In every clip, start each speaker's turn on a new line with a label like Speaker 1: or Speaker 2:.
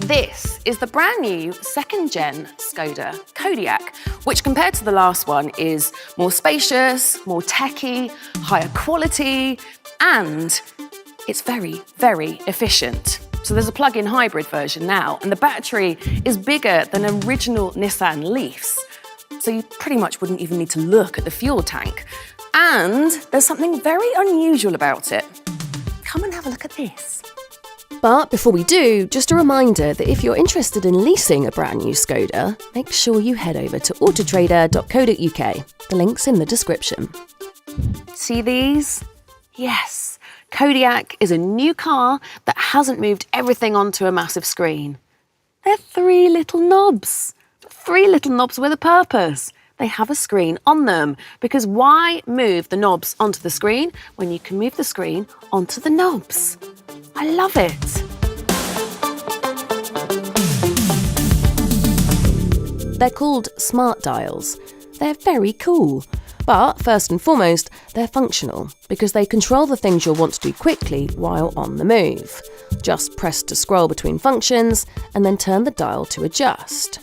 Speaker 1: This is the brand new second-gen Skoda Kodiaq, which compared to the last one is more spacious, more techy, higher quality, and it's very, very efficient. So there's a plug-in hybrid version now, and the battery is bigger than original Nissan Leafs. So you pretty much wouldn't even need to look at the fuel tank. And there's something very unusual about it. Come and have a look at this.
Speaker 2: But before we do, just a reminder that if you're interested in leasing a brand new Skoda, make sure you head over to autotrader.co.uk. The link's in the description.
Speaker 1: See these? Yes, Kodiaq is a new car that hasn't moved everything onto a massive screen. They're three little knobs with a purpose. They have a screen on them, because why move the knobs onto the screen when you can move the screen onto the knobs? I love it.
Speaker 2: They're called smart dials. They're very cool. But first and foremost, they're functional because they control the things you'll want to do quickly while on the move. Just press to scroll between functions and then turn the dial to adjust.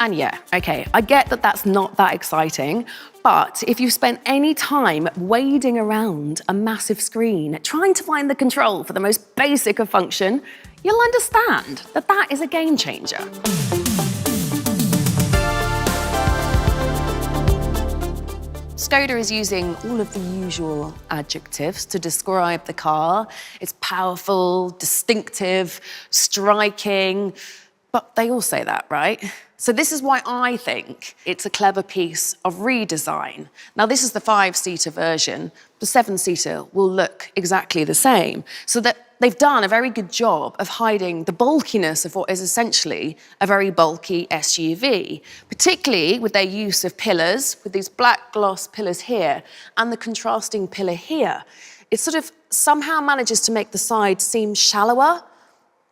Speaker 1: And yeah, okay, I get that that's not that exciting, but if you've spent any time wading around a massive screen, trying to find the control for the most basic of function, you'll understand that that is a game changer. Skoda is using all of the usual adjectives to describe the car. It's powerful, distinctive, striking, but they all say that, right? So this is why I think it's a clever piece of redesign. Now, this is the 5-seater version. The 7-seater will look exactly the same, so that they've done a very good job of hiding the bulkiness of what is essentially a very bulky SUV, particularly with their use of pillars, with these black gloss pillars here and the contrasting pillar here. It sort of somehow manages to make the side seem shallower.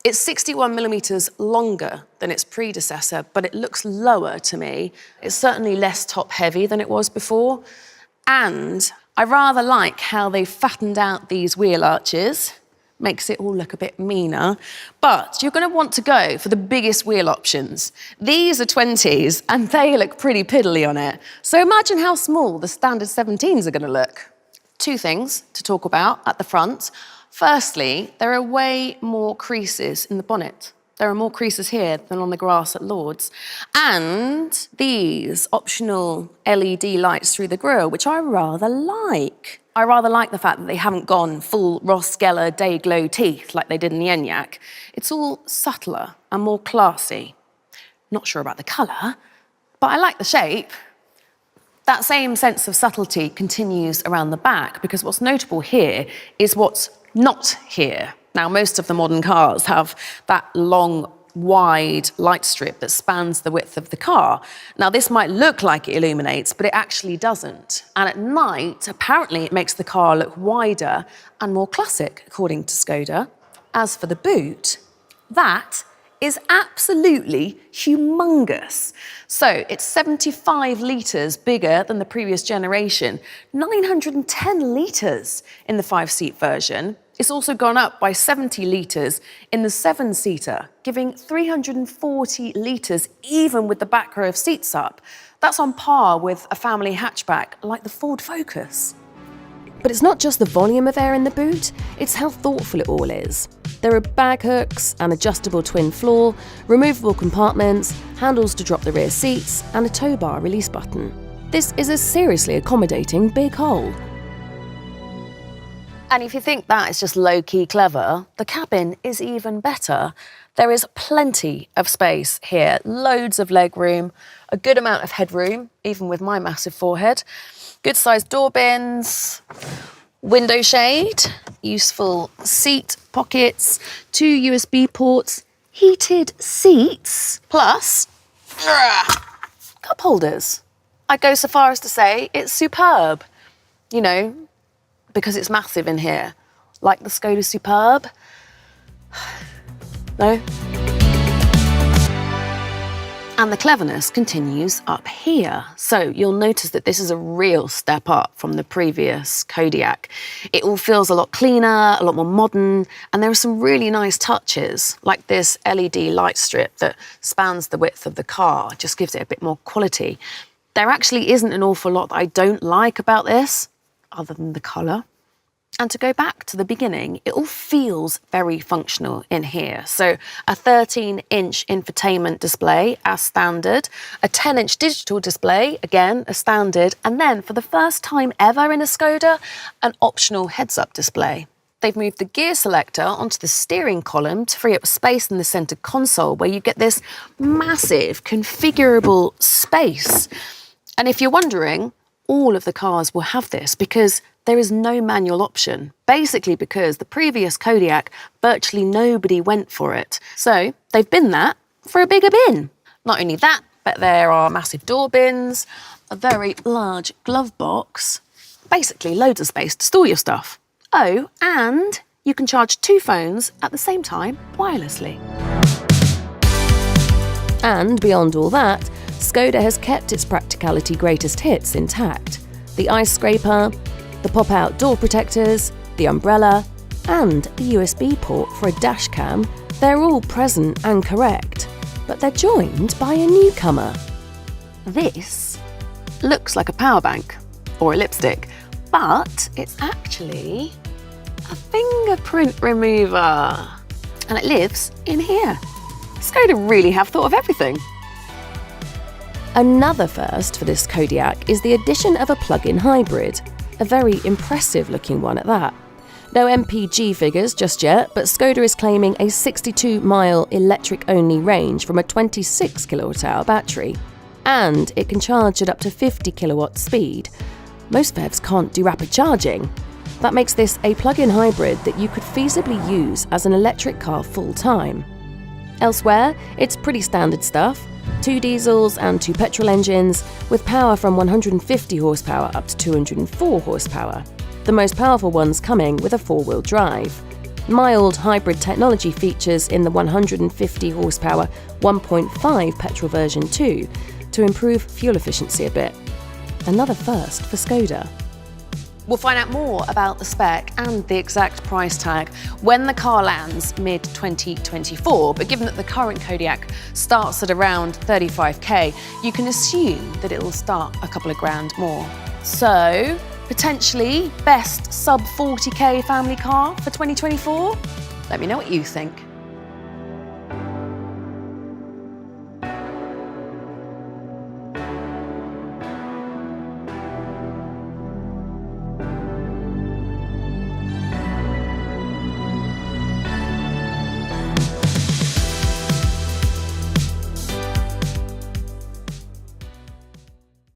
Speaker 1: It's 61 millimeters longer than its predecessor, but it looks lower to me. It's certainly less top-heavy than it was before. And I rather like how they've fattened out these wheel arches. Makes it all look a bit meaner. But you're going to want to go for the biggest wheel options. These are 20s, and they look pretty piddly on it. So imagine how small the standard 17s are going to look. Two things to talk about at the front. Firstly, there are way more creases in the bonnet. There are more creases here than on the grass at Lord's. And these optional LED lights through the grille, which I rather like. I rather like the fact that they haven't gone full Ross Geller day glow teeth like they did in the Enyaq. It's all subtler and more classy. Not sure about the colour, but I like the shape. That same sense of subtlety continues around the back, because what's notable here is what's not here. Now, most of the modern cars have that long, wide light strip that spans the width of the car. Now, this might look like it illuminates, but it actually doesn't. And at night, apparently, it makes the car look wider and more classic, according to Skoda. As for the boot, that is absolutely humongous. So it's 75 litres bigger than the previous generation, 910 litres in the 5-seat version. It's also gone up by 70 litres in the 7-seater, giving 340 litres even with the back row of seats up. That's on par with a family hatchback like the Ford Focus.
Speaker 2: But it's not just the volume of air in the boot, it's how thoughtful it all is. There are bag hooks, an adjustable twin floor, removable compartments, handles to drop the rear seats, and a tow bar release button. This is a seriously accommodating big hole.
Speaker 1: And if you think that is just low-key clever, the cabin is even better. There is plenty of space here, loads of leg room, a good amount of headroom, even with my massive forehead, good-sized door bins, window shade, useful seat pockets, 2 USB ports, heated seats, plus cup holders. I'd go so far as to say it's superb. You know, because it's massive in here. Like the Skoda Superb? No? And the cleverness continues up here. So you'll notice that this is a real step up from the previous Kodiaq. It all feels a lot cleaner, a lot more modern, and there are some really nice touches, like this LED light strip that spans the width of the car, just gives it a bit more quality. There actually isn't an awful lot that I don't like about this, other than the colour. And to go back to the beginning, it all feels very functional in here. So a 13-inch infotainment display as standard, a 10-inch digital display, again, as standard, and then for the first time ever in a Skoda, an optional heads-up display. They've moved the gear selector onto the steering column to free up space in the centre console, where you get this massive configurable space. And if you're wondering, all of the cars will have this because there is no manual option, basically because the previous Kodiaq, virtually nobody went for it. So they've bin that for a bigger bin. Not only that, but there are massive door bins, a very large glove box, basically loads of space to store your stuff. Oh, and you can charge 2 phones at the same time wirelessly.
Speaker 2: And beyond all that, Skoda has kept its practicality greatest hits intact. The ice scraper, the pop-out door protectors, the umbrella, and the USB port for a dash cam, they're all present and correct, but they're joined by a newcomer.
Speaker 1: This looks like a power bank or a lipstick, but it's actually a fingerprint remover. And it lives in here. Skoda really have thought of everything.
Speaker 2: Another first for this Kodiaq is the addition of a plug-in hybrid, a very impressive looking one at that. No MPG figures just yet, but Skoda is claiming a 62-mile electric-only range from a 26 kWh battery. And it can charge at up to 50 kilowatt speed. Most PHEVs can't do rapid charging. That makes this a plug-in hybrid that you could feasibly use as an electric car full-time. Elsewhere, it's pretty standard stuff. 2 diesels and 2 petrol engines, with power from 150 horsepower up to 204 horsepower. The most powerful ones coming with a 4-wheel drive. Mild hybrid technology features in the 150 horsepower 1.5 petrol version too, to improve fuel efficiency a bit. Another first for Skoda.
Speaker 1: We'll find out more about the spec and the exact price tag when the car lands mid-2024, but given that the current Kodiaq starts at around 35k, you can assume that it will start a couple of grand more. So, potentially best sub-40k family car for 2024? Let me know what you think.